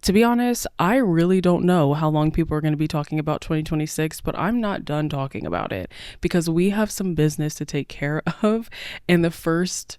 To be honest, I really don't know how long people are going to be talking about 2026, but I'm not done talking about it because we have some business to take care of. And the first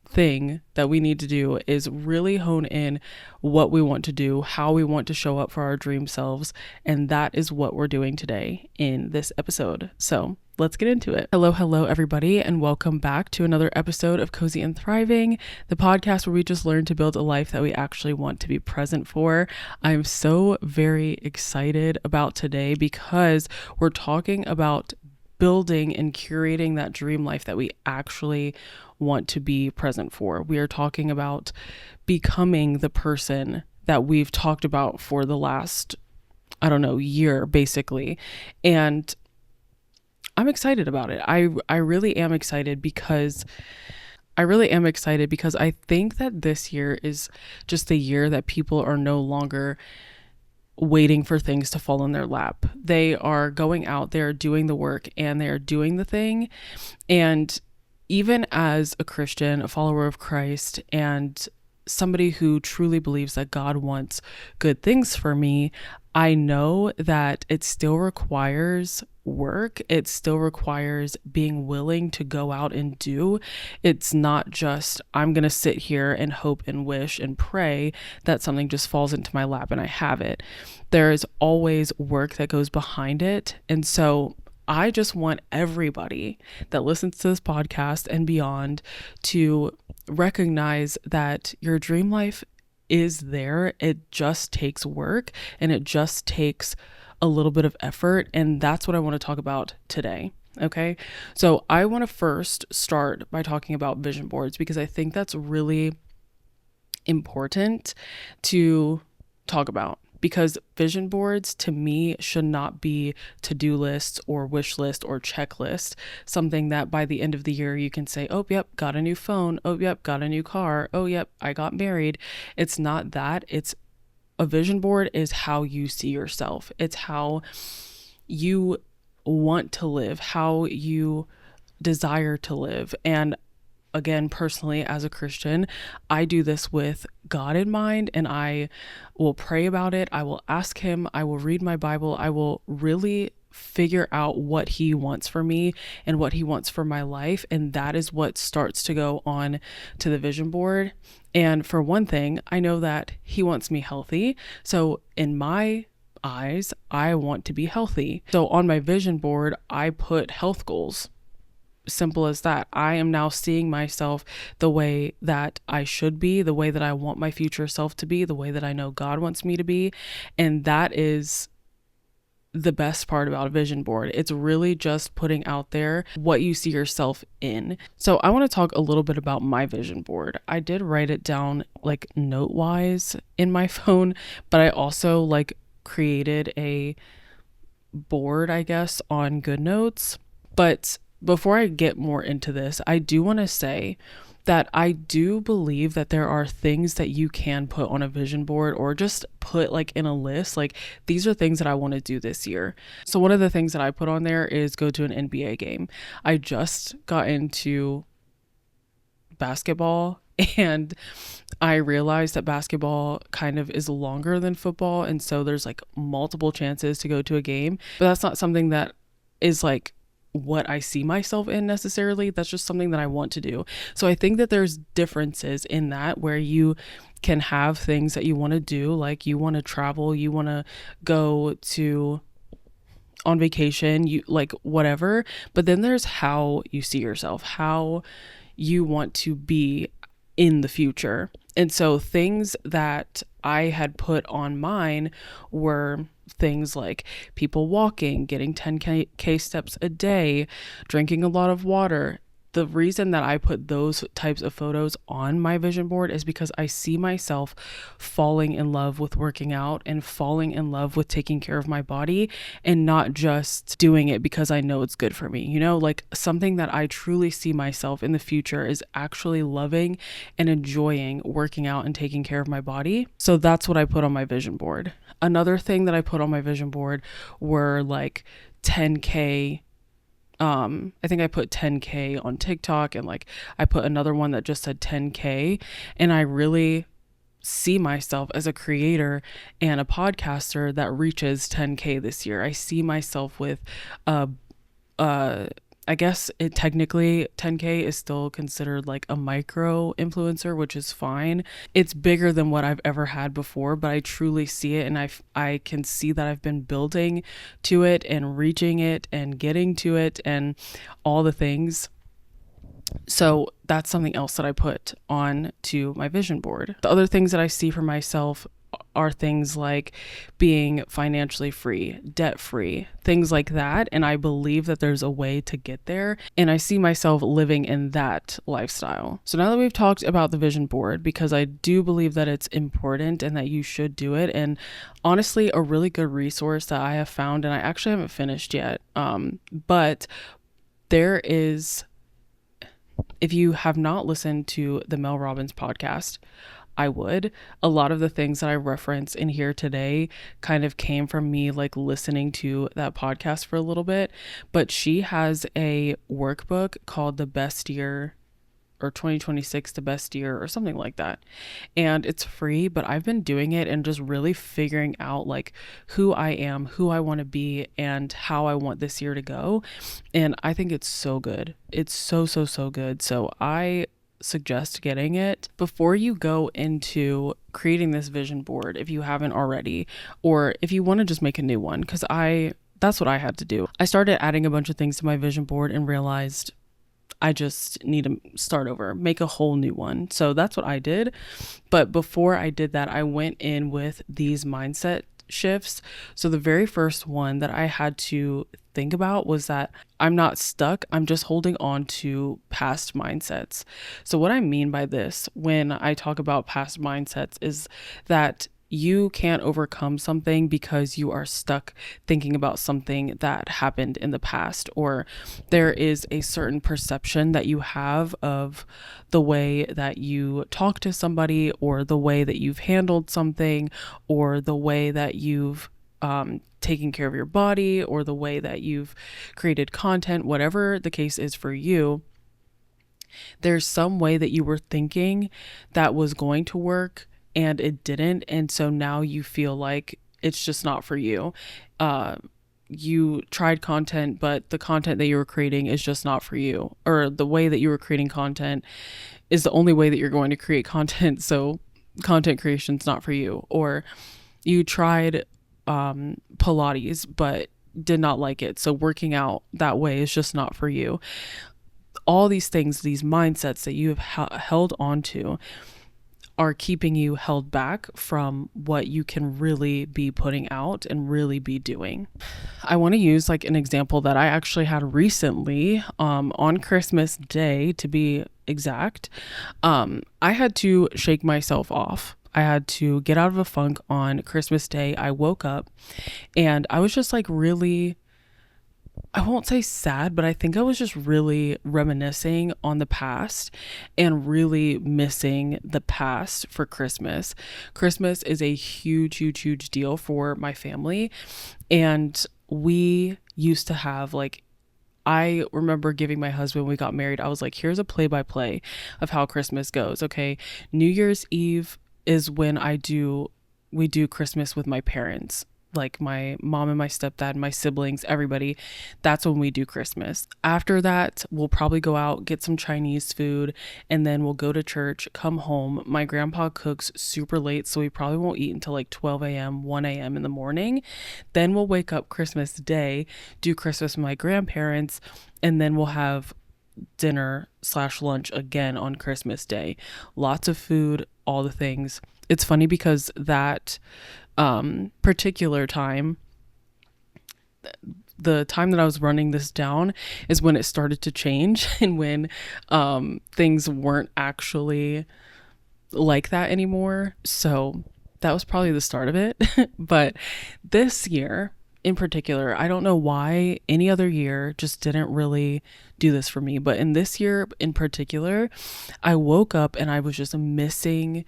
thing that we need to do is really hone in what we want to do, how we want to show up for our dream selves. And that is what we're doing today in this episode. So let's get into it. Hello, everybody, and welcome back to another episode of Cozy and Thriving, the podcast where we just learn to build a life that we actually want to be present for. I'm so very excited about today because we're talking about building and curating that dream life that we actually want to be present for. We are talking about becoming the person that we've talked about for the last, year, basically. And I'm excited about it. I really am excited because I think that this year is just the year that people are no longer waiting for things to fall in their lap. They are going out, they're doing the work, and they're doing the thing. And even as a Christian, a follower of Christ, and somebody who truly believes that God wants good things for me, I know that it still requires work. It still requires being willing to go out and do. It's not just, I'm going to sit here and hope and wish and pray that something just falls into my lap and I have it. There is always work that goes behind it. And so I just want everybody that listens to this podcast and beyond to recognize that your dream life is there. It just takes work and it just takes a little bit of effort. And that's what I want to talk about today. Okay. So I want to first start by talking about vision boards because I think that's really important to talk about. Because vision boards to me should not be to-do lists or wish list or checklist, something that by the end of the year you can say, oh, yep, got a new phone. Oh, yep, got a new car. Oh, yep, I got married. It's not that. It's a vision board is how you see yourself. It's how you want to live, how you desire to live. And again, personally, as a Christian, I do this with God in mind, and I will pray about it. I will ask him. I will read my Bible. I will really figure out what he wants for me and what he wants for my life. And that is what starts to go on to the vision board. And for one thing, I know that he wants me healthy. So in my eyes, I want to be healthy. So on my vision board, I put health goals. Simple as that. I am now seeing myself the way that I should be, the way that I want my future self to be, the way that I know God wants me to be. And that is the best part about a vision board. It's really just putting out there what you see yourself in. So I want to talk a little bit about my vision board. I did write it down like note wise in my phone, but I also created a board, I guess, on GoodNotes. But before I get more into this, I do want to say that I do believe that there are things that you can put on a vision board or just put in a list. These are things that I want to do this year. So one of the things that I put on there is go to an NBA game. I just got into basketball and I realized that basketball kind of is longer than football. And so there's multiple chances to go to a game, but that's not something that is what I see myself in necessarily. That's just something that I want to do. So I think that there's differences in that where you can have things that you want to do, like you want to travel, you want to go to on vacation, you whatever. But then there's how you see yourself, how you want to be in the future. And so things that I had put on mine were things like people walking, getting 10K steps a day, drinking a lot of water. The reason that I put those types of photos on my vision board is because I see myself falling in love with working out and falling in love with taking care of my body and not just doing it because I know it's good for me. Something that I truly see myself in the future is actually loving and enjoying working out and taking care of my body. So that's what I put on my vision board. Another thing that I put on my vision board were 10K. I think I put 10K on TikTok and I put another one that just said 10K, and I really see myself as a creator and a podcaster that reaches 10K this year. I see myself with I guess it technically 10K is still considered like a micro influencer, which is fine. It's bigger than what I've ever had before, but I truly see it, and I can see that I've been building to it and reaching it and getting to it and all the things. So that's something else that I put on to my vision board. The other things that I see for myself are things like being financially free, debt free, things like that. And I believe that there's a way to get there. And I see myself living in that lifestyle. So now that we've talked about the vision board, because I do believe that it's important and that you should do it. And honestly, a really good resource that I have found, and I actually haven't finished yet, but there is, if you have not listened to the Mel Robbins podcast, I would. A lot of the things that I reference in here today kind of came from me like listening to that podcast for a little bit, but she has a workbook called The Best Year, or 2026 The Best Year, or something like that. And it's free, but I've been doing it and just really figuring out like who I am, who I want to be, and how I want this year to go. And I think it's so good. It's so good. So I suggest getting it before you go into creating this vision board, if you haven't already, or if you want to just make a new one, because that's what I had to do. I started adding a bunch of things to my vision board and realized I just need to start over, make a whole new one. So that's what I did. But before I did that, I went in with these mindset shifts. So the very first one that I had to think about was that I'm not stuck. I'm just holding on to past mindsets. So what I mean by this when I talk about past mindsets is that you can't overcome something because you are stuck thinking about something that happened in the past, or there is a certain perception that you have of the way that you talk to somebody, or the way that you've handled something, or the way that you've taken care of your body, or the way that you've created content, whatever the case is for you. There's some way that you were thinking that was going to work and it didn't. And so now you feel like it's just not for you. You tried content, but the content that you were creating is just not for you. Or the way that you were creating content is the only way that you're going to create content. So content creation's not for you. Or you tried Pilates, but did not like it. So working out that way is just not for you. All these things, these mindsets that you have held on to, are keeping you held back from what you can really be putting out and really be doing. I want to use like an example that I actually had recently, on Christmas Day to be exact. I had to shake myself off. I had to get out of a funk on Christmas Day. I woke up and I was just like really, I won't say sad, but I think I was just really reminiscing on the past and really missing the past for Christmas. Christmas is a huge deal for my family. And we used to have like, I remember giving my husband, when we got married, I was like, here's a play-by-play of how Christmas goes. Okay. New Year's Eve is when we do Christmas with my parents, like my mom and my stepdad and my siblings, everybody. That's when we do Christmas. After that, we'll probably go out, get some Chinese food, and then we'll go to church, come home. My grandpa cooks super late, so we probably won't eat until like 12 a.m., 1 a.m. in the morning. Then we'll wake up Christmas Day, do Christmas with my grandparents, and then we'll have dinner/lunch again on Christmas Day. Lots of food, all the things. It's funny because that particular time, the time that I was running this down, is when it started to change and when things weren't actually like that anymore. So that was probably the start of it. But this year in particular, I don't know why any other year just didn't really do this for me, but in this year in particular, I woke up and I was just missing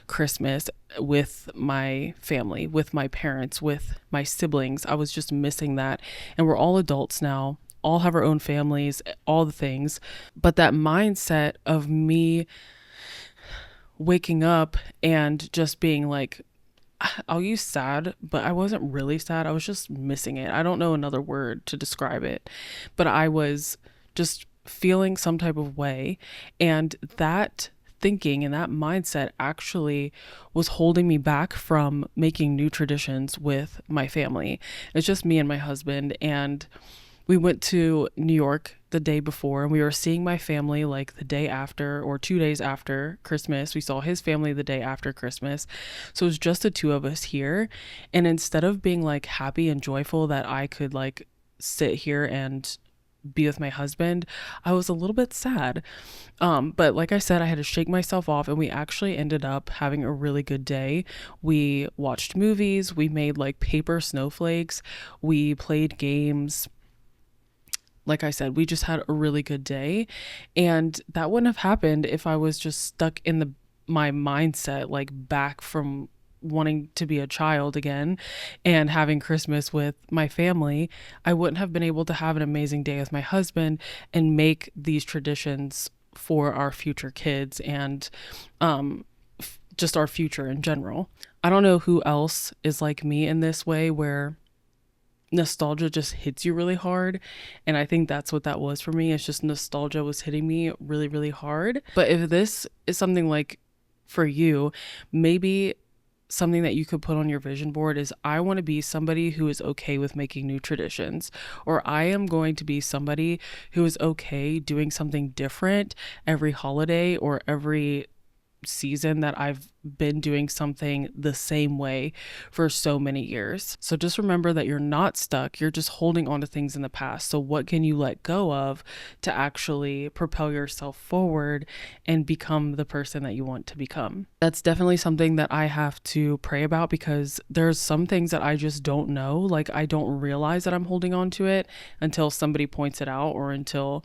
Christmas with my family, with my parents, with my siblings. I was just missing that. And we're all adults now, all have our own families, all the things. But that mindset of me waking up and just being like, I'll use sad, but I wasn't really sad. I was just missing it. I don't know another word to describe it, but I was just feeling some type of way. And that thinking and that mindset actually was holding me back from making new traditions with my family. It's just me and my husband. And we went to New York the day before and we were seeing my family like the day after or 2 days after Christmas. We saw his family the day after Christmas. So it was just the two of us here. And instead of being like happy and joyful that I could like sit here and be with my husband, I was a little bit sad. But like I said, I had to shake myself off and we actually ended up having a really good day. We watched movies, we made like paper snowflakes, we played games. Like I said, we just had a really good day. And that wouldn't have happened if I was just stuck in my mindset, like back from wanting to be a child again and having Christmas with my family. I wouldn't have been able to have an amazing day with my husband and make these traditions for our future kids and just our future in general. I don't know who else is like me in this way where nostalgia just hits you really hard, and I think that's what that was for me. It's just nostalgia was hitting me really, really hard. But if this is something like for you, maybe something that you could put on your vision board is, I want to be somebody who is okay with making new traditions, or I am going to be somebody who is okay doing something different every holiday or every season that I've been doing something the same way for so many years. So just remember that you're not stuck. You're just holding on to things in the past. So what can you let go of to actually propel yourself forward and become the person that you want to become? That's definitely something that I have to pray about, because there's some things that I just don't know. Like, I don't realize that I'm holding on to it until somebody points it out, or until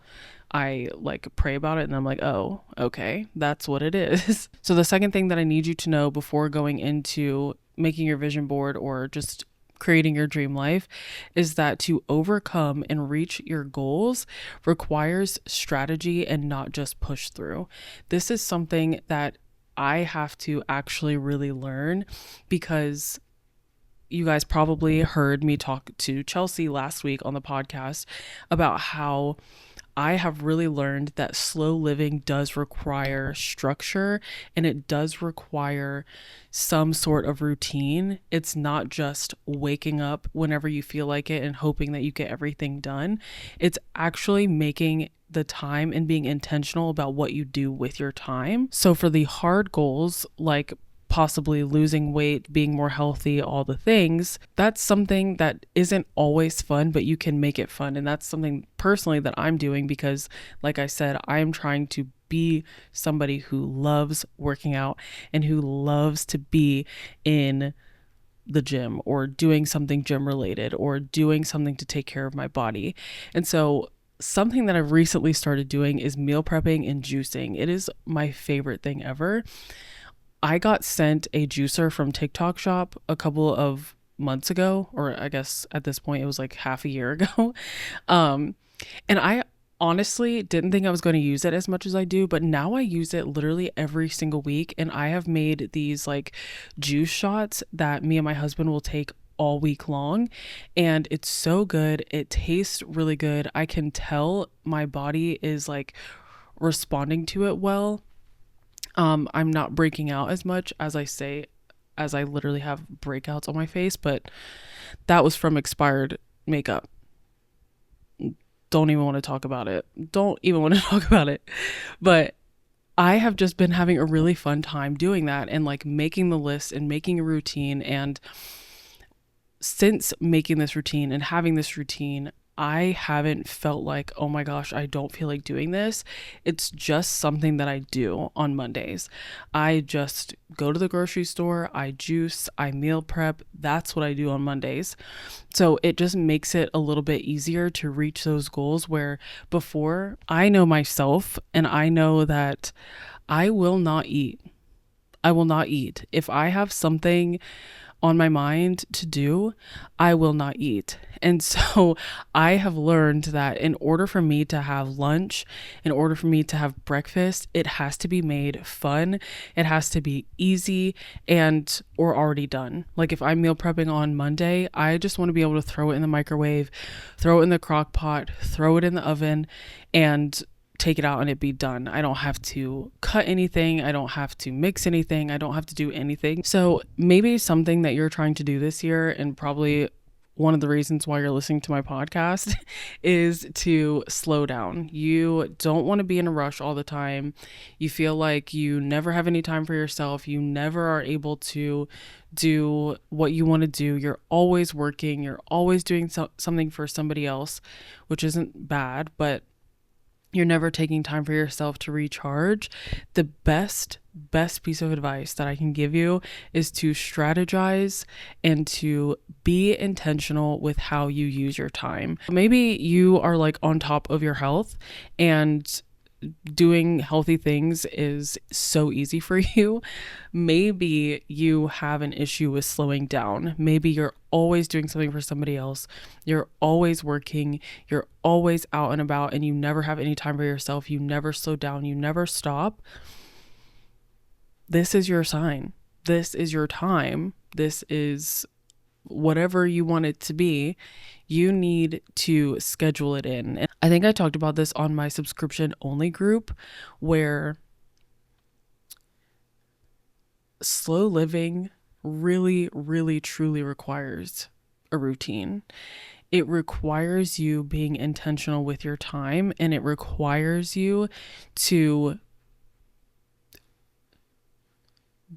I like pray about it and I'm like, oh, okay, that's what it is. So the second thing that I need you to know before going into making your vision board or just creating your dream life is that to overcome and reach your goals requires strategy and not just push through. This is something that I have to actually really learn, because you guys probably heard me talk to Chelsea last week on the podcast about how I have really learned that slow living does require structure, and it does require some sort of routine. It's not just waking up whenever you feel like it and hoping that you get everything done. It's actually making the time and being intentional about what you do with your time. So for the hard goals, like possibly losing weight, being more healthy, all the things, that's something that isn't always fun, but you can make it fun. And that's something personally that I'm doing, because like I said, I'm trying to be somebody who loves working out and who loves to be in the gym or doing something gym related or doing something to take care of my body. And so something that I've recently started doing is meal prepping and juicing. It is my favorite thing ever. I got sent a juicer from TikTok Shop a couple of months ago, or I guess at this point it was like half a year ago. And I honestly didn't think I was going to use it as much as I do, but now I use it literally every single week. And I have made these like juice shots that me and my husband will take all week long, and it's so good. It tastes really good. I can tell my body is like responding to it well. I'm not breaking out as much as I literally have breakouts on my face, but that was from expired makeup. Don't even want to talk about it. But I have just been having a really fun time doing that and like making the list and making a routine. And since making this routine and having this routine, I haven't felt like, oh my gosh, I don't feel like doing this. It's just something that I do on Mondays. I just go to the grocery store, I juice, I meal prep. That's what I do on Mondays. So it just makes it a little bit easier to reach those goals, where before, I know myself and I know that I will not eat. I will not eat. If I have something on my mind to do, I will not eat. And so I have learned that in order for me to have lunch, in order for me to have breakfast, it has to be made fun. It has to be easy and or already done. Like if I'm meal prepping on Monday, I just want to be able to throw it in the microwave, throw it in the crock pot, throw it in the oven, and take it out and it be done. I don't have to cut anything. I don't have to mix anything. I don't have to do anything. So maybe something that you're trying to do this year, and probably one of the reasons why you're listening to my podcast, is to slow down. You don't want to be in a rush all the time. You feel like you never have any time for yourself. You never are able to do what you want to do. You're always working. You're always doing something for somebody else, which isn't bad, but you're never taking time for yourself to recharge. The best piece of advice that I can give you is to strategize and to be intentional with how you use your time. Maybe you are like on top of your health and doing healthy things is so easy for you. Maybe you have an issue with slowing down. Maybe you're always doing something for somebody else. You're always working. You're always out and about, and you never have any time for yourself. You never slow down. You never stop. This is your sign. This is your time. This is whatever you want it to be. You need to schedule it in. And I think I talked about this on my subscription only group, where slow living really, really, truly requires a routine. It requires you being intentional with your time, and it requires you to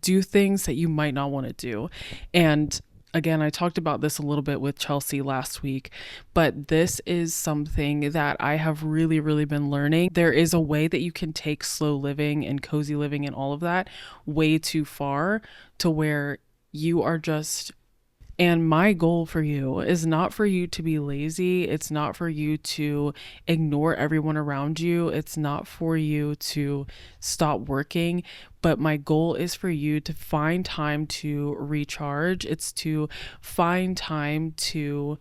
do things that you might not want to do. And again, I talked about this a little bit with Chelsea last week, but this is something that I have really, really been learning. There is a way that you can take slow living and cozy living and all of that way too far, to where you are just. And my goal for you is not for you to be lazy. It's not for you to ignore everyone around you. It's not for you to stop working. But my goal is for you to find time to recharge. It's to find time to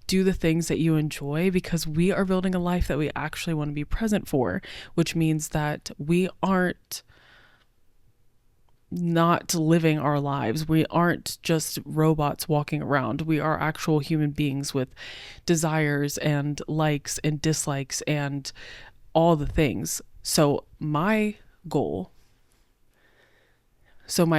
do the things that you enjoy, because we are building a life that we actually want to be present for, which means that we aren't not living our lives. We aren't just robots walking around. We are actual human beings with desires and likes and dislikes and all the things. So my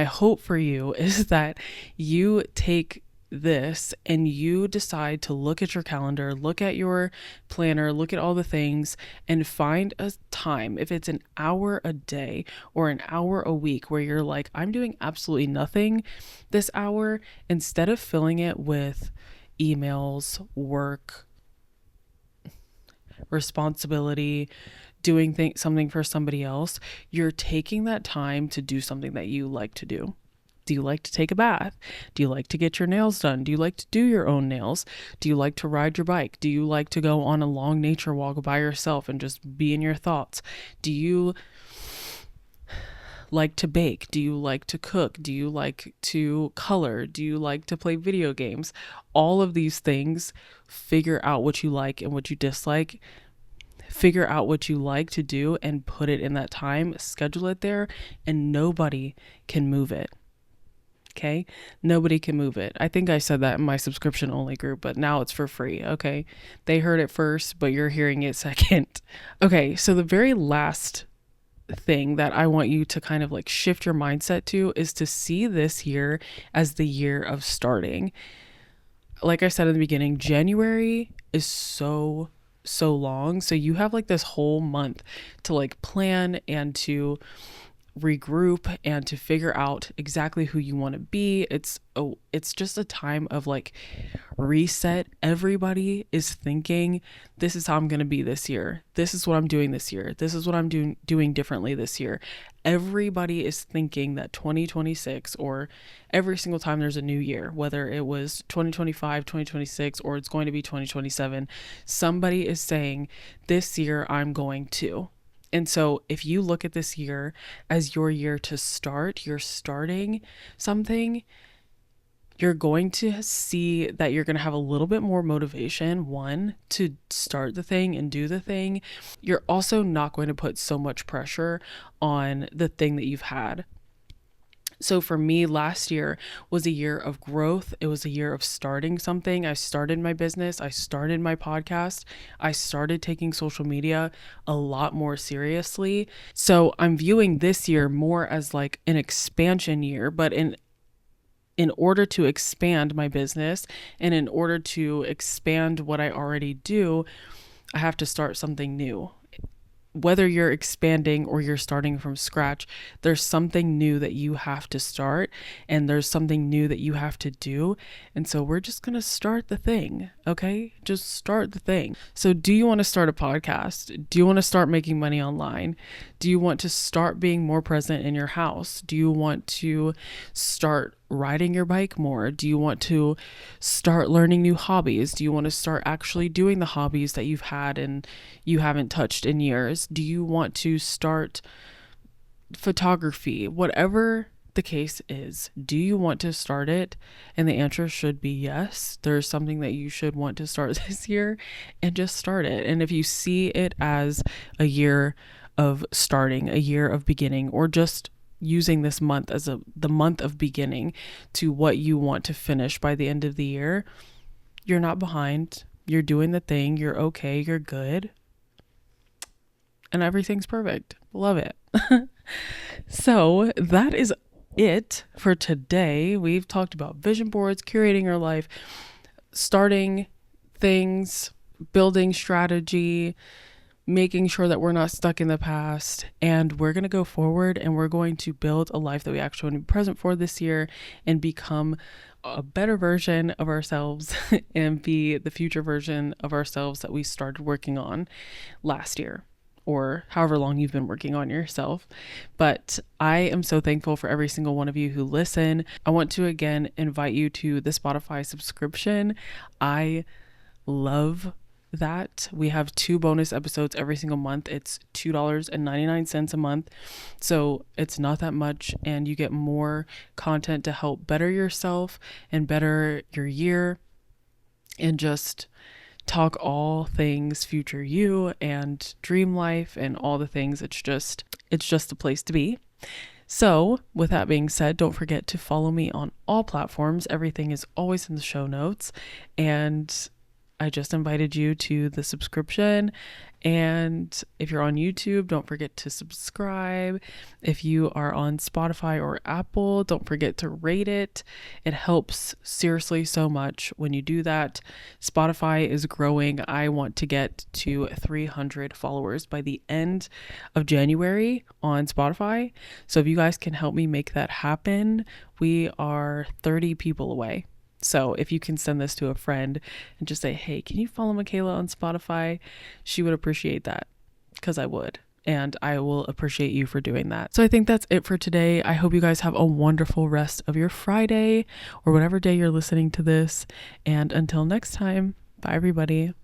hope for you is that you take this and you decide to look at your calendar, look at your planner, look at all the things, and find a time, if it's an hour a day or an hour a week, where you're like, I'm doing absolutely nothing this hour. Instead of filling it with emails, work, responsibility, doing something for somebody else, you're taking that time to do something that you like to do. Do you like to take a bath? Do you like to get your nails done? Do you like to do your own nails? Do you like to ride your bike? Do you like to go on a long nature walk by yourself and just be in your thoughts? Do you like to bake? Do you like to cook? Do you like to color? Do you like to play video games? All of these things, figure out what you like and what you dislike. Figure out what you like to do and put it in that time, schedule it there, and nobody can move it. Okay? Nobody can move it. I think I said that in my subscription only group, but now it's for free. Okay? They heard it first, but you're hearing it second. Okay, so the very last thing that I want you to kind of like shift your mindset to is to see this year as the year of starting. Like I said in the beginning, January is so long. So you have like this whole month to like plan and to regroup and to figure out exactly who you want to be. It's just a time of like reset. Everybody is thinking, this is how I'm going to be this year. This is what I'm doing this year. This is what I'm doing differently this year. Everybody is thinking that 2026, or every single time there's a new year, whether it was 2025, 2026, or it's going to be 2027, somebody is saying, this year I'm going to. And so if you look at this year as your year to start, you're starting something, you're going to see that you're going to have a little bit more motivation, one, to start the thing and do the thing. You're also not going to put so much pressure on the thing that you've had. So for me, last year was a year of growth. It was a year of starting something. I started my business. I started my podcast. I started taking social media a lot more seriously. So I'm viewing this year more as like an expansion year, but in order to expand my business and in order to expand what I already do, I have to start something new. Whether you're expanding or you're starting from scratch, there's something new that you have to start and there's something new that you have to do. And so we're just going to start the thing, okay? Just start the thing. So do you want to start a podcast? Do you want to start making money online? Do you want to start being more present in your house? Do you want to start riding your bike more? Do you want to start learning new hobbies? Do you want to start actually doing the hobbies that you've had and you haven't touched in years? Do you want to start photography? Whatever the case is, do you want to start it? And the answer should be yes. There's something that you should want to start this year, and just start it. And if you see it as a year of starting, a year of beginning, or just using this month as the month of beginning to what you want to finish by the end of the year, you're not behind. You're doing the thing. You're okay. You're good. And everything's perfect. Love it. So that is it for today. We've talked about vision boards, curating your life, starting things, building strategy, making sure that we're not stuck in the past, and we're going to go forward and we're going to build a life that we actually want to be present for this year and become a better version of ourselves and be the future version of ourselves that we started working on last year, or however long you've been working on yourself. But I am so thankful for every single one of you who listen. I want to again invite you to the Spotify subscription. I love that. We have 2 bonus episodes every single month. It's $2.99 a month. So it's not that much, and you get more content to help better yourself and better your year and just talk all things future you and dream life and all the things. It's just the place to be. So with that being said, don't forget to follow me on all platforms. Everything is always in the show notes. And I just invited you to the subscription. And if you're on YouTube, don't forget to subscribe. If you are on Spotify or Apple, don't forget to rate it. It helps seriously so much when you do that. Spotify is growing. I want to get to 300 followers by the end of January on Spotify. So if you guys can help me make that happen, we are 30 people away. So if you can send this to a friend and just say, hey, can you follow Michaela on Spotify? She would appreciate that, because I would. And I will appreciate you for doing that. So I think that's it for today. I hope you guys have a wonderful rest of your Friday or whatever day you're listening to this. And until next time, bye everybody.